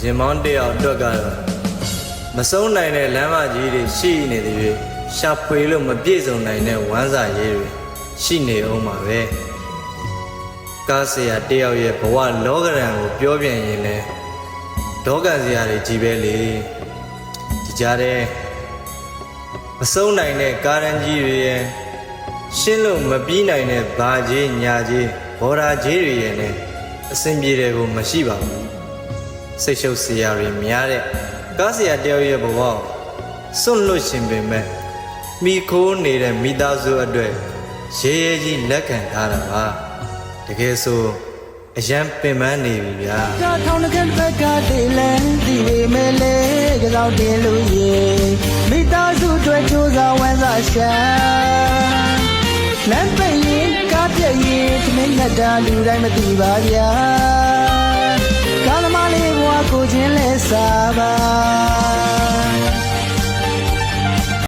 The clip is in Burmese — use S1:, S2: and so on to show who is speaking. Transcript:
S1: ရင်မောင်းတယောက်အတွက်ကတော့မဆုံးနိုင်တဲ့လမ်းမကြီးတွေရှိနေသေး၍ရှာဖွေလို့မပြည့်စုံနိုင်တဲ့ဝမ်းစာရည်တွေရှိနေအောင်ပါပဲကားဆရာတယောက်ရဲ့ဘဝလောကရန်ကိုပြောပြရင်လည်းဒေါကန်စရာတွေကြီးပဲလေဒီကြားထဲမဆုံးနိုင်တဲ့ကားရန်ကြီးတွေရဲ့ရှင်းလို့မပြီးနိုင်တဲ့ဘာကြီးညာကြီးဘော်ဒါကြီးတွေရဲ့နဲ့အဆင်ပြေတယ်ကိုမရှိပါဘူးစိတ်ရှုပ်စရာတွေများတဲ့ကားဆရာတယောက်ရဲ့ဘဝစွန့်လွတ်ရှင်ပင်မဲ့မိခိုးနေတဲ့မိသားစုအတွက်ရဲရဲကြီးလက်ခံထားတာပါတကယ်ဆိုအရန်ပင်ပန်းနေပြီဗျာ
S2: ထောင်းတဲ့ဘက်ကတည်းလဲဒီမဲလေကြောက်တင်လို့ရေမိသားစုတွေကြိုးစားဝမ်းသာရှာလမ်းပိတ်ရင်ကားပြည့်ရင်ခမင်းနဲ့တာလူတိုင်းမသိပါဗျာကားသမားလေးဘဝကိုချင်းလဲစားပါ